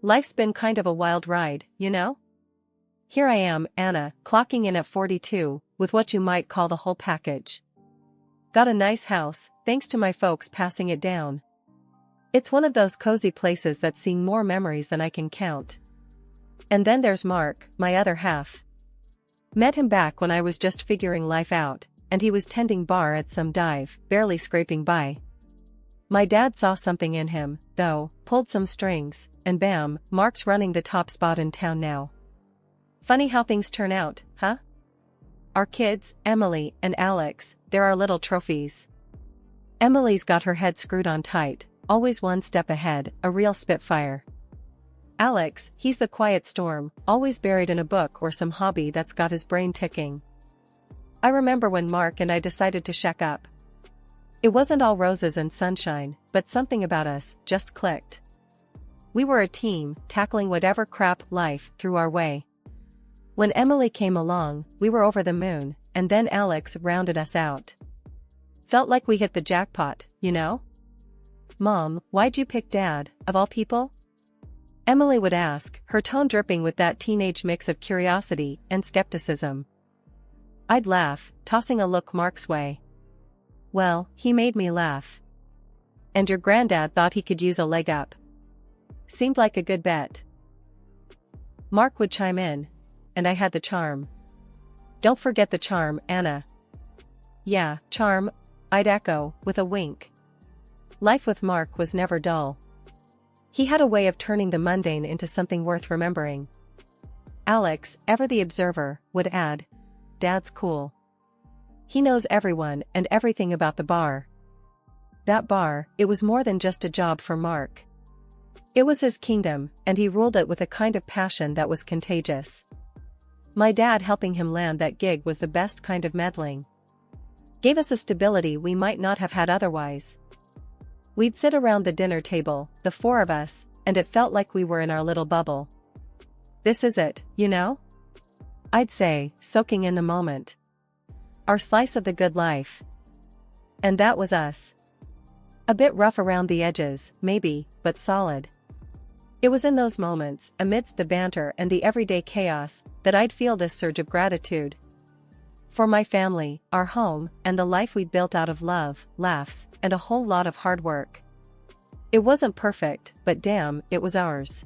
Life's been kind of a wild ride, you know? Here I am, Anna, clocking in at 42, with what you might call the whole package. Got a nice house, thanks to my folks passing it down. It's one of those cozy places that's seen more memories than I can count. And then there's Mark, my other half. Met him back when I was just figuring life out, and he was tending bar at some dive, barely scraping by. My dad saw something in him, though, pulled some strings, and bam, Mark's running the top spot in town now. Funny how things turn out, huh? Our kids, Emily and Alex, they're our little trophies. Emily's got her head screwed on tight, always one step ahead, a real spitfire. Alex, he's the quiet storm, always buried in a book or some hobby that's got his brain ticking. I remember when Mark and I decided to shack up. It wasn't all roses and sunshine, but something about us just clicked. We were a team, tackling whatever crap life threw our way. When Emily came along, we were over the moon, and then Alex rounded us out. Felt like we hit the jackpot, you know? Mom, why'd you pick Dad, of all people? Emily would ask, her tone dripping with that teenage mix of curiosity and skepticism. I'd laugh, tossing a look Mark's way. Well, he made me laugh. And your granddad thought he could use a leg up. Seemed like a good bet. Mark would chime in, and I had the charm. Don't forget the charm, Anna. Yeah, charm, I'd echo, with a wink. Life with Mark was never dull. He had a way of turning the mundane into something worth remembering. Alex, ever the observer, would add, Dad's cool. He knows everyone and everything about the bar. That bar, it was more than just a job for Mark. It was his kingdom, and he ruled it with a kind of passion that was contagious. My dad helping him land that gig was the best kind of meddling. Gave us a stability we might not have had otherwise. We'd sit around the dinner table, the four of us, and it felt like we were in our little bubble. This is it, you know? I'd say, soaking in the moment. Our slice of the good life. And that was us. A bit rough around the edges, maybe, but solid. It was in those moments, amidst the banter and the everyday chaos, that I'd feel this surge of gratitude. For my family, our home, and the life we'd built out of love, laughs, and a whole lot of hard work. It wasn't perfect, but damn, it was ours.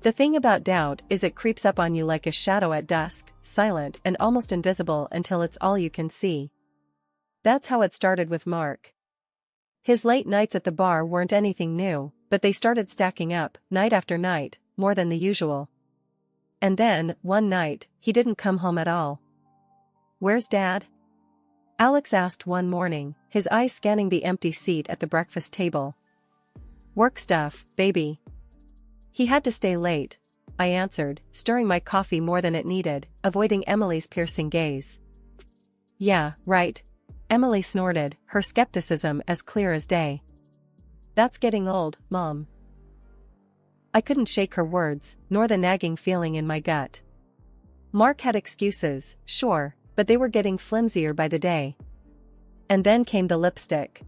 The thing about doubt is it creeps up on you like a shadow at dusk, silent and almost invisible until it's all you can see. That's how it started with Mark. His late nights at the bar weren't anything new, but they started stacking up, night after night, more than the usual. And then, one night, he didn't come home at all. Where's Dad? Alex asked one morning, his eyes scanning the empty seat at the breakfast table. Work stuff, baby. He had to stay late, I answered, stirring my coffee more than it needed, avoiding Emily's piercing gaze. Yeah, right. Emily snorted, her skepticism as clear as day. That's getting old, Mom. I couldn't shake her words, nor the nagging feeling in my gut. Mark had excuses, sure, but they were getting flimsier by the day. And then came the lipstick.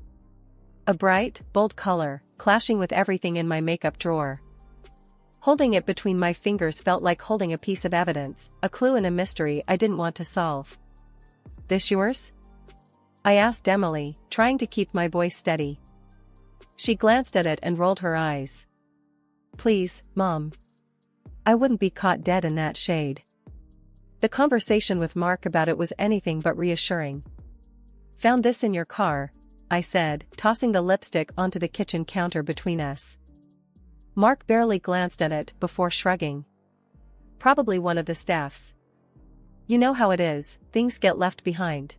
A bright, bold color, clashing with everything in my makeup drawer. Holding it between my fingers felt like holding a piece of evidence, a clue in a mystery I didn't want to solve. This yours? I asked Emily, trying to keep my voice steady. She glanced at it and rolled her eyes. Please, Mom. I wouldn't be caught dead in that shade. The conversation with Mark about it was anything but reassuring. Found this in your car, I said, tossing the lipstick onto the kitchen counter between us. Mark barely glanced at it before shrugging. Probably one of the staff's. You know how it is, things get left behind.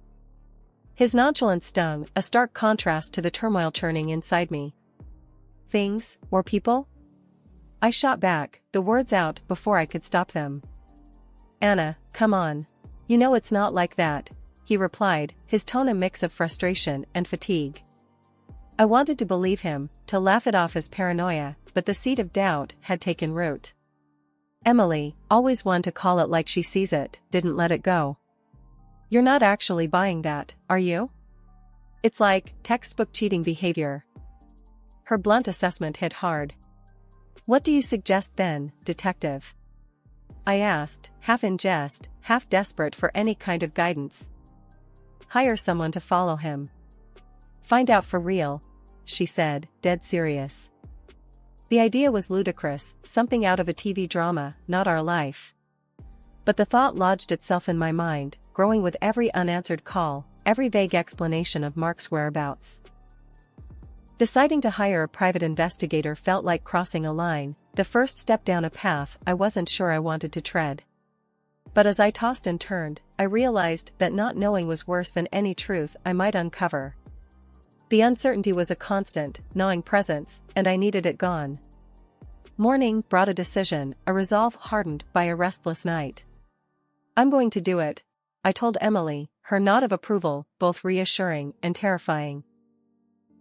His nonchalance stung, a stark contrast to the turmoil churning inside me. Things, or people? I shot back, the words out before I could stop them. Anna, come on. You know it's not like that, he replied, his tone a mix of frustration and fatigue. I wanted to believe him, to laugh it off as paranoia, but the seed of doubt had taken root. Emily, always one to call it like she sees it, didn't let it go. You're not actually buying that, are you? It's like textbook cheating behavior. Her blunt assessment hit hard. "What do you suggest then, detective?" I asked, half in jest, half desperate for any kind of guidance. "Hire someone to follow him. Find out for real," she said, dead serious. The idea was ludicrous, something out of a TV drama, not our life. But the thought lodged itself in my mind, growing with every unanswered call, every vague explanation of Mark's whereabouts. Deciding to hire a private investigator felt like crossing a line, the first step down a path I wasn't sure I wanted to tread. But as I tossed and turned, I realized that not knowing was worse than any truth I might uncover. The uncertainty was a constant, gnawing presence, and I needed it gone. Morning brought a decision, a resolve hardened by a restless night. "I'm going to do it," I told Emily, her nod of approval both reassuring and terrifying.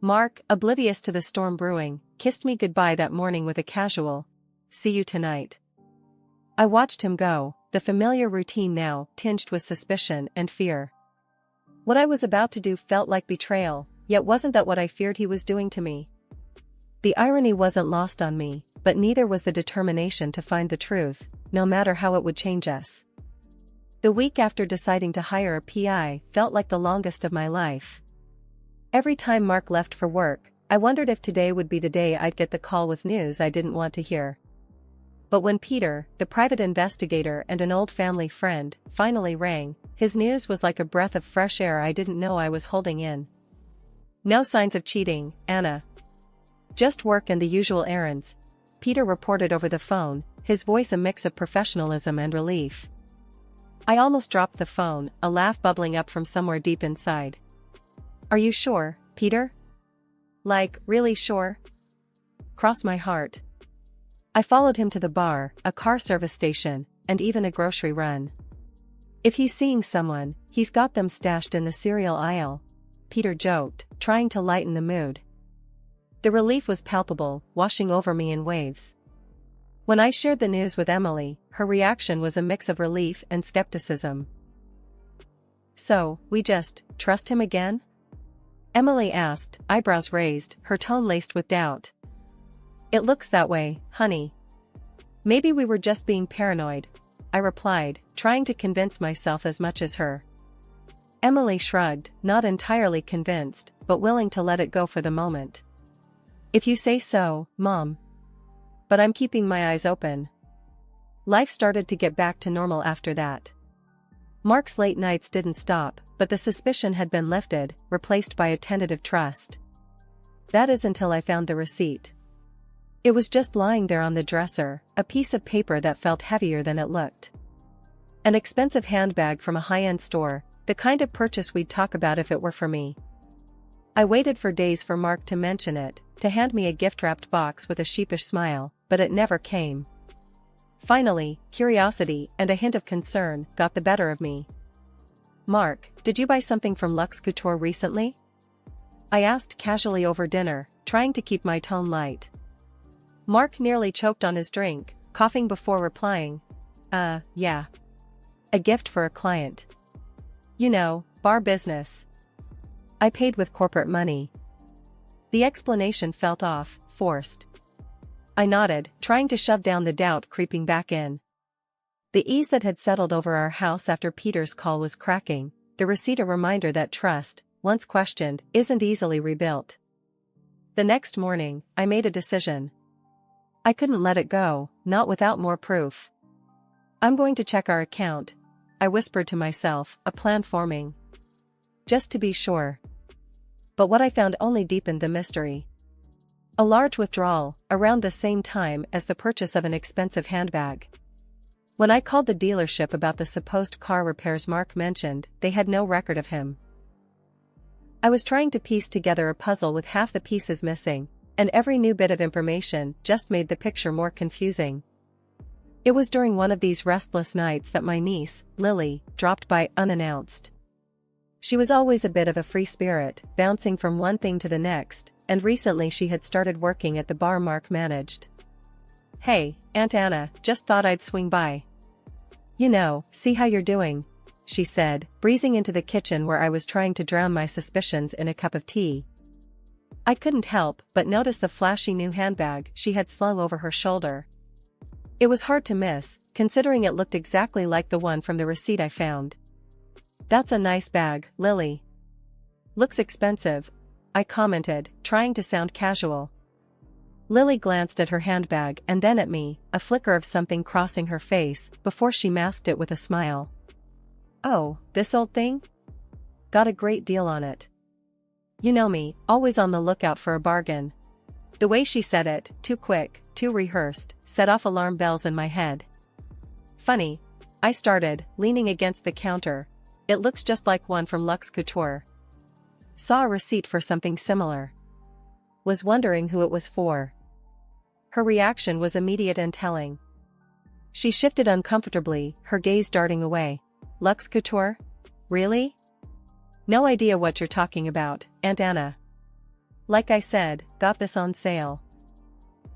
Mark, oblivious to the storm brewing, kissed me goodbye that morning with a casual, "See you tonight." I watched him go, the familiar routine now tinged with suspicion and fear. What I was about to do felt like betrayal, yet wasn't that what I feared he was doing to me? The irony wasn't lost on me, but neither was the determination to find the truth, no matter how it would change us. The week after deciding to hire a PI felt like the longest of my life. Every time Mark left for work, I wondered if today would be the day I'd get the call with news I didn't want to hear. But when Peter, the private investigator and an old family friend, finally rang, his news was like a breath of fresh air I didn't know I was holding in. "No signs of cheating, Anna. Just work and the usual errands," Peter reported over the phone, his voice a mix of professionalism and relief. I almost dropped the phone, a laugh bubbling up from somewhere deep inside. "Are you sure, Peter? Like, really sure?" Cross my heart. I followed him to the bar, a car service station, and even a grocery run. "If he's seeing someone, he's got them stashed in the cereal aisle," Peter joked, trying to lighten the mood. The relief was palpable, washing over me in waves. When I shared the news with Emily, her reaction was a mix of relief and skepticism. "So, we just trust him again?" Emily asked, eyebrows raised, her tone laced with doubt. "It looks that way, honey. Maybe we were just being paranoid," I replied, trying to convince myself as much as her. Emily shrugged, not entirely convinced, but willing to let it go for the moment. "If you say so, Mom. But I'm keeping my eyes open." Life started to get back to normal after that. Mark's late nights didn't stop, but the suspicion had been lifted, replaced by a tentative trust. That is until I found the receipt. It was just lying there on the dresser, a piece of paper that felt heavier than it looked. An expensive handbag from a high-end store, the kind of purchase we'd talk about if it were for me. I waited for days for Mark to mention it, to hand me a gift-wrapped box with a sheepish smile, but it never came. Finally, curiosity and a hint of concern got the better of me. "Mark, did you buy something from Luxe Couture recently?" I asked casually over dinner, trying to keep my tone light. Mark nearly choked on his drink, coughing before replying, Yeah. A gift for a client. You know, bar business. I paid with corporate money." The explanation felt off, forced. I nodded, trying to shove down the doubt creeping back in. The ease that had settled over our house after Peter's call was cracking, the receipt a reminder that trust, once questioned, isn't easily rebuilt. The next morning, I made a decision. I couldn't let it go, not without more proof. "I'm going to check our account," I whispered to myself, a plan forming. Just to be sure. But what I found only deepened the mystery. A large withdrawal, around the same time as the purchase of an expensive handbag. When I called the dealership about the supposed car repairs Mark mentioned, they had no record of him. I was trying to piece together a puzzle with half the pieces missing, and every new bit of information just made the picture more confusing. It was during one of these restless nights that my niece, Lily, dropped by unannounced. She was always a bit of a free spirit, bouncing from one thing to the next, and recently she had started working at the bar Mark managed. "Hey, Aunt Anna, just thought I'd swing by. You know, see how you're doing," she said, breezing into the kitchen where I was trying to drown my suspicions in a cup of tea. I couldn't help but notice the flashy new handbag she had slung over her shoulder. It was hard to miss, considering it looked exactly like the one from the receipt I found. "That's a nice bag, Lily." "Looks expensive," I commented, trying to sound casual. Lily glanced at her handbag and then at me, a flicker of something crossing her face before she masked it with a smile. "Oh, this old thing? Got a great deal on it." You know me, always on the lookout for a bargain. The way she said it, too quick, too rehearsed, set off alarm bells in my head. "Funny," I started, leaning against the counter. "It looks just like one from Luxe Couture. Saw a receipt for something similar. Was wondering who it was for." Her reaction was immediate and telling. She shifted uncomfortably, her gaze darting away. "Luxe Couture? Really? No idea what you're talking about, Aunt Anna. Like I said, got this on sale."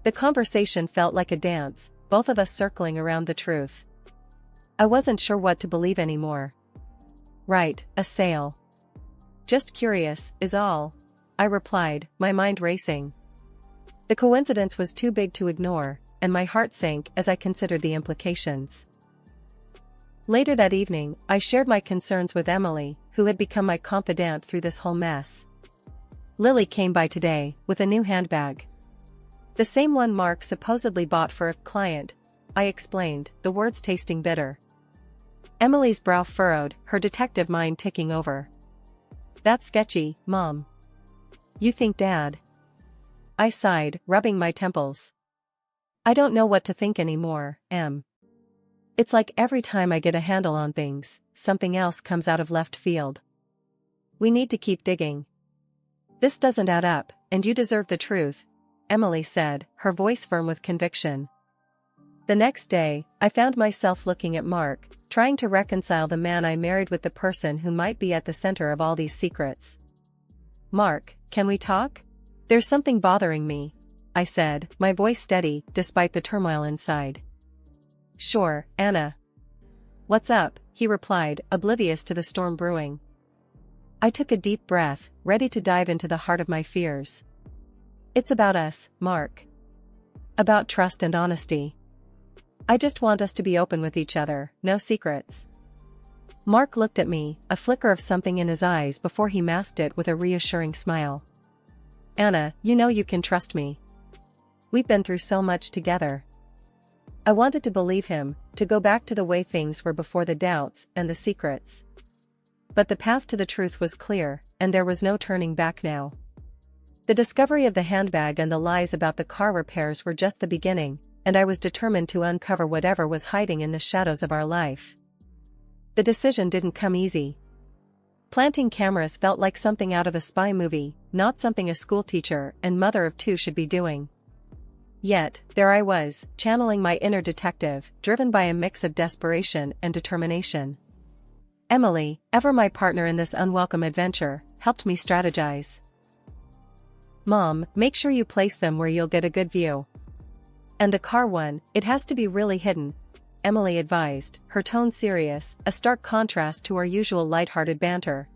The conversation felt like a dance, both of us circling around the truth. I wasn't sure what to believe anymore. "Right, a sale. Just curious, is all," I replied, my mind racing. The coincidence was too big to ignore, and my heart sank as I considered the implications. Later that evening, I shared my concerns with Emily, who had become my confidant through this whole mess. "Lily came by today, with a new handbag. The same one Mark supposedly bought for a client," I explained, the words tasting bitter. Emily's brow furrowed, her detective mind ticking over. "That's sketchy, Mom. You think Dad?" I sighed, rubbing my temples. "I don't know what to think anymore, Em. It's like every time I get a handle on things, something else comes out of left field. We need to keep digging. This doesn't add up, and you deserve the truth," Emily said, her voice firm with conviction. The next day, I found myself looking at Mark, trying to reconcile the man I married with the person who might be at the center of all these secrets. "Mark, can we talk? There's something bothering me," I said, my voice steady, despite the turmoil inside. "Sure, Anna. What's up?" he replied, oblivious to the storm brewing. I took a deep breath, ready to dive into the heart of my fears. "It's about us, Mark. About trust and honesty. I just want us to be open with each other, no secrets." Mark looked at me, a flicker of something in his eyes before he masked it with a reassuring smile. "Anna, you know you can trust me. We've been through so much together." I wanted to believe him, to go back to the way things were before the doubts and the secrets. But the path to the truth was clear, and there was no turning back now. The discovery of the handbag and the lies about the car repairs were just the beginning, and I was determined to uncover whatever was hiding in the shadows of our life. The decision didn't come easy. Planting cameras felt like something out of a spy movie, not something a schoolteacher and mother of two should be doing. Yet, there I was, channeling my inner detective, driven by a mix of desperation and determination. Emily, ever my partner in this unwelcome adventure, helped me strategize. "Mom, make sure you place them where you'll get a good view. And the car one, it has to be really hidden," Emily advised, her tone serious, a stark contrast to our usual lighthearted banter.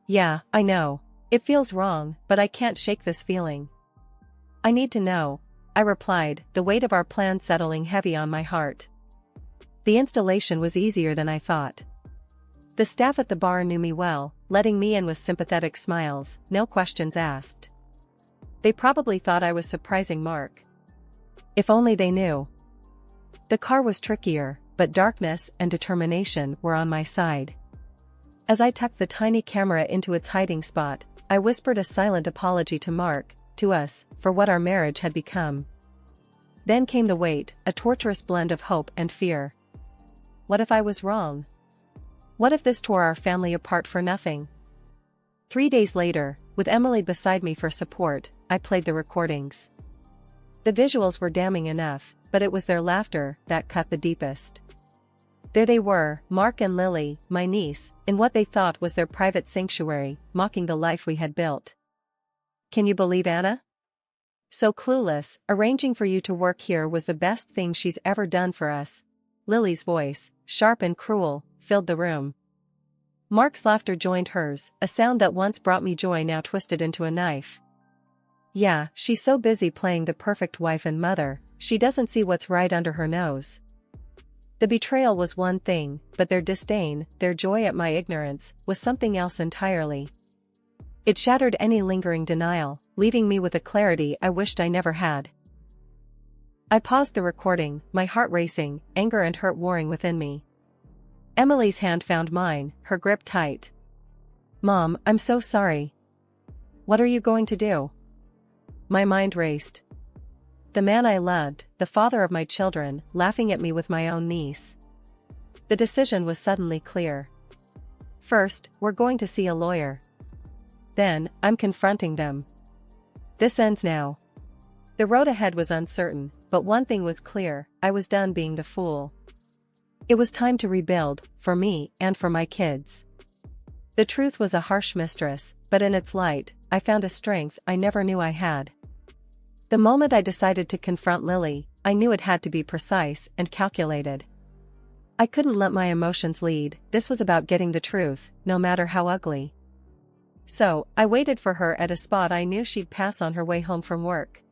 "Yeah, I know. It feels wrong, but I can't shake this feeling. I need to know," I replied, the weight of our plan settling heavy on my heart. The installation was easier than I thought. The staff at the bar knew me well, letting me in with sympathetic smiles, no questions asked. They probably thought I was surprising Mark. If only they knew. The car was trickier, but darkness and determination were on my side. As I tucked the tiny camera into its hiding spot, I whispered a silent apology to Mark, to us, for what our marriage had become. Then came the weight, a torturous blend of hope and fear. What if I was wrong? What if this tore our family apart for nothing? 3 days later, with Emily beside me for support, I played the recordings. The visuals were damning enough, but it was their laughter that cut the deepest. There they were, Mark and Lily, my niece, in what they thought was their private sanctuary, mocking the life we had built. "Can you believe Anna? So clueless, arranging for you to work here was the best thing she's ever done for us." Lily's voice, sharp and cruel, filled the room. Mark's laughter joined hers, a sound that once brought me joy now twisted into a knife. Yeah, she's so busy playing the perfect wife and mother, she doesn't see what's right under her nose. The betrayal was one thing, but their disdain, their joy at my ignorance, was something else entirely. It shattered any lingering denial, leaving me with a clarity I wished I never had. I paused the recording, my heart racing, anger and hurt warring within me. Emily's hand found mine, her grip tight. Mom, I'm so sorry. What are you going to do? My mind raced. The man I loved, the father of my children, laughing at me with my own niece. The decision was suddenly clear. First, we're going to see a lawyer. Then, I'm confronting them. This ends now. The road ahead was uncertain, but one thing was clear, I was done being the fool. It was time to rebuild, for me and for my kids. The truth was a harsh mistress, but in its light, I found a strength I never knew I had. The moment I decided to confront Lily, I knew it had to be precise and calculated. I couldn't let my emotions lead, this was about getting the truth, no matter how ugly. So, I waited for her at a spot I knew she'd pass on her way home from work.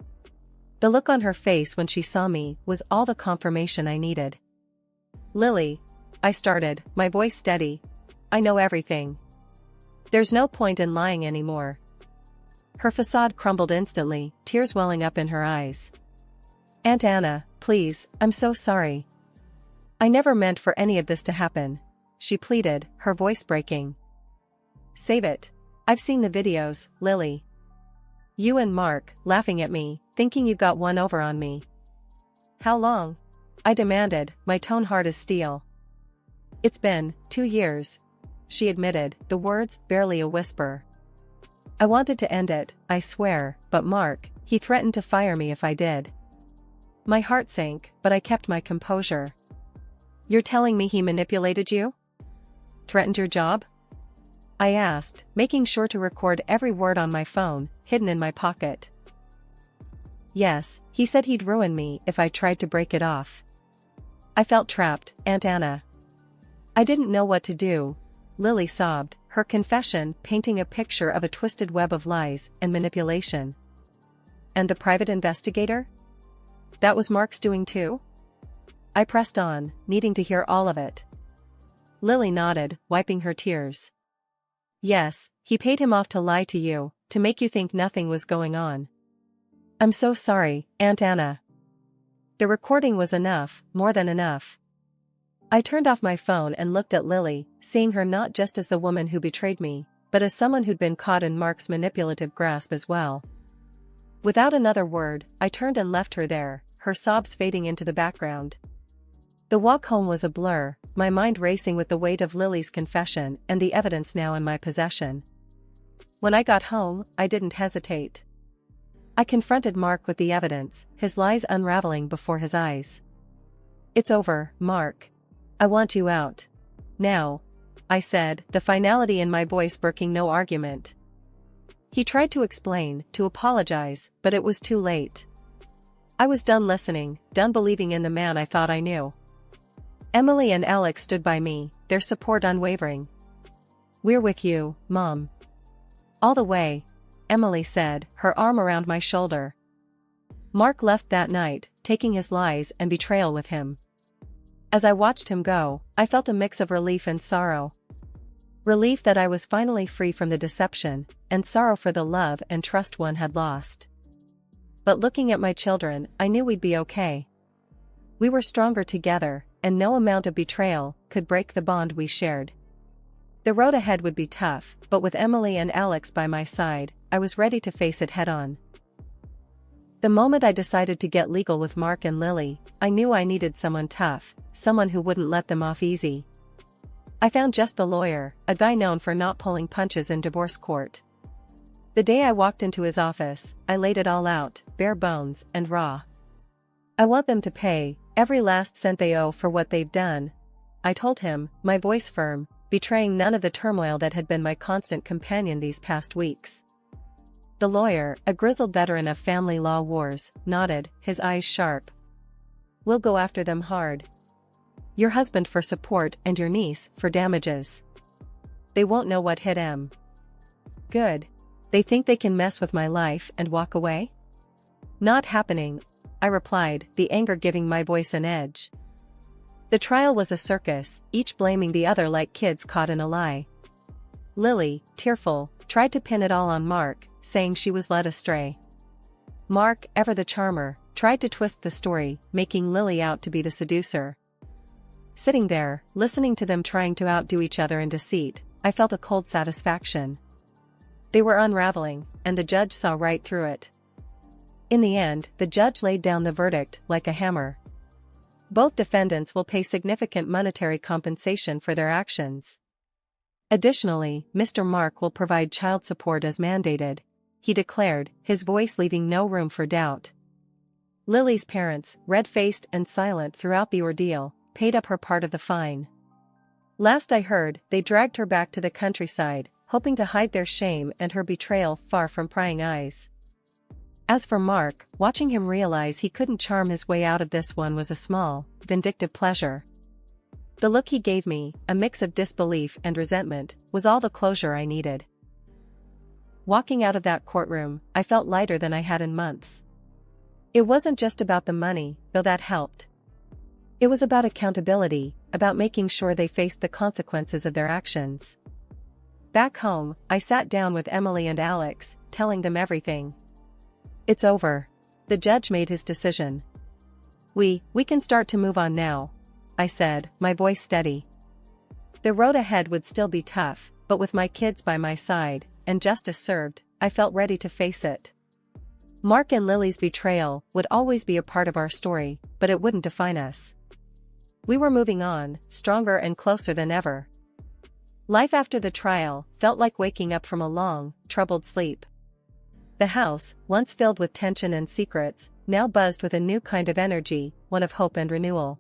The look on her face when she saw me was all the confirmation I needed. Lily, I started, my voice steady. I know everything. There's no point in lying anymore. Her facade crumbled instantly, tears welling up in her eyes. Aunt Anna, please, I'm so sorry. I never meant for any of this to happen, she pleaded, her voice breaking. Save it. I've seen the videos, Lily. You and Mark, laughing at me, thinking you got one over on me. How long? I demanded, my tone hard as steel. It's been 2 years, she admitted, the words barely a whisper. I wanted to end it, I swear, but Mark, he threatened to fire me if I did. My heart sank, but I kept my composure. You're telling me he manipulated you? Threatened your job? I asked, making sure to record every word on my phone, hidden in my pocket. Yes, he said he'd ruin me if I tried to break it off. I felt trapped, Aunt Anna. I didn't know what to do. Lily sobbed, her confession painting a picture of a twisted web of lies and manipulation. And the private investigator? That was Mark's doing too? I pressed on, needing to hear all of it. Lily nodded, wiping her tears. Yes, he paid him off to lie to you, to make you think nothing was going on. I'm so sorry, Aunt Anna. The recording was enough, more than enough. I turned off my phone and looked at Lily, seeing her not just as the woman who betrayed me, but as someone who'd been caught in Mark's manipulative grasp as well. Without another word, I turned and left her there, her sobs fading into the background. The walk home was a blur, my mind racing with the weight of Lily's confession and the evidence now in my possession. When I got home, I didn't hesitate. I confronted Mark with the evidence, his lies unraveling before his eyes. It's over, Mark. I want you out. Now, I said, the finality in my voice broking no argument. He tried to explain, to apologize, but it was too late. I was done listening, done believing in the man I thought I knew. Emily and Alex stood by me, their support unwavering. We're with you, Mom. All the way, Emily said, her arm around my shoulder. Mark left that night, taking his lies and betrayal with him. As I watched him go, I felt a mix of relief and sorrow. Relief that I was finally free from the deception, and sorrow for the love and trust one had lost. But looking at my children, I knew we'd be okay. We were stronger together, and no amount of betrayal could break the bond we shared. The road ahead would be tough, but with Emily and Alex by my side, I was ready to face it head-on. The moment I decided to get legal with Mark and Lily, I knew I needed someone tough, someone who wouldn't let them off easy. I found just the lawyer, a guy known for not pulling punches in divorce court. The day I walked into his office, I laid it all out, bare bones and raw. I want them to pay every last cent they owe for what they've done, I told him, my voice firm, betraying none of the turmoil that had been my constant companion these past weeks. The lawyer, a grizzled veteran of family law wars, nodded, his eyes sharp. We'll go after them hard. Your husband for support and your niece for damages. They won't know what hit em. Good. They think they can mess with my life and walk away? Not happening, I replied, the anger giving my voice an edge. The trial was a circus, each blaming the other like kids caught in a lie. Lily, tearful, tried to pin it all on Mark, saying she was led astray. Mark, ever the charmer, tried to twist the story, making Lily out to be the seducer. Sitting there, listening to them trying to outdo each other in deceit, I felt a cold satisfaction. They were unraveling, and the judge saw right through it. In the end, the judge laid down the verdict like a hammer. Both defendants will pay significant monetary compensation for their actions. Additionally, Mr. Mark will provide child support as mandated, he declared, his voice leaving no room for doubt. Lily's parents, red-faced and silent throughout the ordeal, paid up her part of the fine. Last I heard, they dragged her back to the countryside, hoping to hide their shame and her betrayal far from prying eyes. As for Mark, watching him realize he couldn't charm his way out of this one was a small, vindictive pleasure. The look he gave me, a mix of disbelief and resentment, was all the closure I needed. Walking out of that courtroom, I felt lighter than I had in months. It wasn't just about the money, though that helped. It was about accountability, about making sure they faced the consequences of their actions. Back home, I sat down with Emily and Alex, telling them everything. It's over. The judge made his decision. We can start to move on now, I said, my voice steady. The road ahead would still be tough, but with my kids by my side, and justice served, I felt ready to face it. Mark and Lily's betrayal would always be a part of our story, but it wouldn't define us. We were moving on, stronger and closer than ever. Life after the trial felt like waking up from a long, troubled sleep. The house, once filled with tension and secrets, now buzzed with a new kind of energy, one of hope and renewal.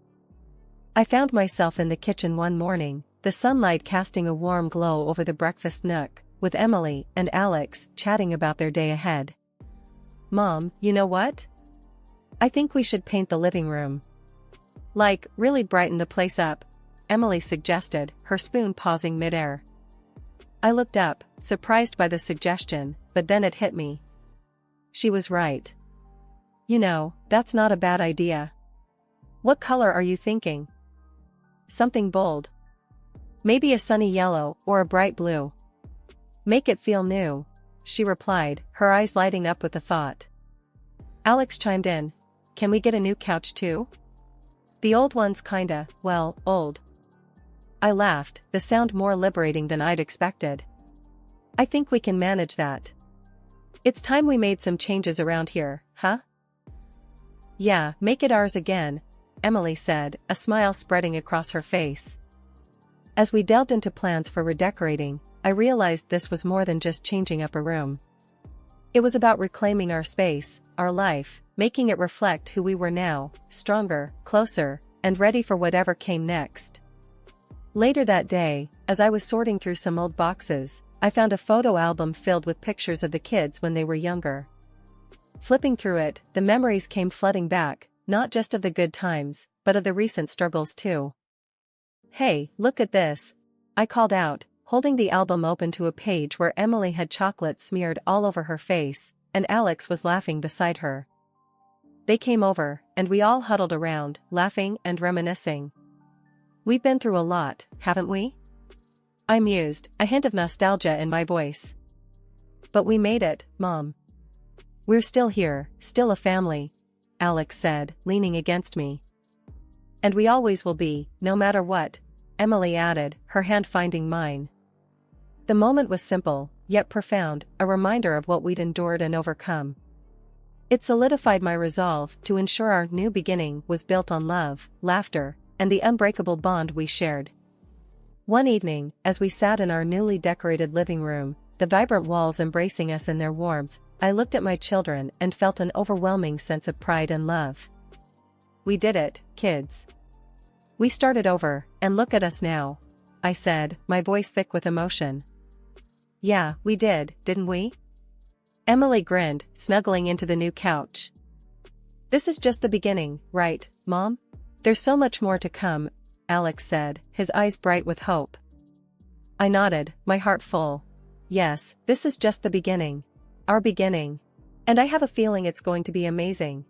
I found myself in the kitchen one morning, the sunlight casting a warm glow over the breakfast nook, with Emily and Alex chatting about their day ahead. Mom, you know what? I think we should paint the living room. Like, really brighten the place up, Emily suggested, her spoon pausing midair. I looked up, surprised by the suggestion, but then it hit me. She was right. You know, that's not a bad idea. What color are you thinking? Something bold. Maybe a sunny yellow or a bright blue. Make it feel new, she replied, her eyes lighting up with the thought. Alex chimed in. Can we get a new couch too? The old one's kinda, well, old. I laughed, the sound more liberating than I'd expected. I think we can manage that. It's time we made some changes around here, huh? Yeah, make it ours again, Emily said, a smile spreading across her face. As we delved into plans for redecorating, I realized this was more than just changing up a room. It was about reclaiming our space, our life, making it reflect who we were now, stronger, closer, and ready for whatever came next. Later that day, as I was sorting through some old boxes, I found a photo album filled with pictures of the kids when they were younger. Flipping through it, the memories came flooding back, not just of the good times, but of the recent struggles too. Hey, look at this, I called out, holding the album open to a page where Emily had chocolate smeared all over her face, and Alex was laughing beside her. They came over, and we all huddled around, laughing and reminiscing. We've been through a lot, haven't we? I mused, a hint of nostalgia in my voice. But we made it, Mom. We're still here, still a family, Alex said, leaning against me. And we always will be, no matter what, Emily added, her hand finding mine. The moment was simple, yet profound, a reminder of what we'd endured and overcome. It solidified my resolve to ensure our new beginning was built on love, laughter, and the unbreakable bond we shared. One evening, as we sat in our newly decorated living room, the vibrant walls embracing us in their warmth, I looked at my children and felt an overwhelming sense of pride and love. We did it, kids. We started over, and look at us now, I said, my voice thick with emotion. Yeah, we did, didn't we? Emily grinned, snuggling into the new couch. This is just the beginning, right, Mom? There's so much more to come, Alex said, his eyes bright with hope. I nodded, my heart full. yes, this is just the beginning. Our beginning. And I have a feeling it's going to be amazing.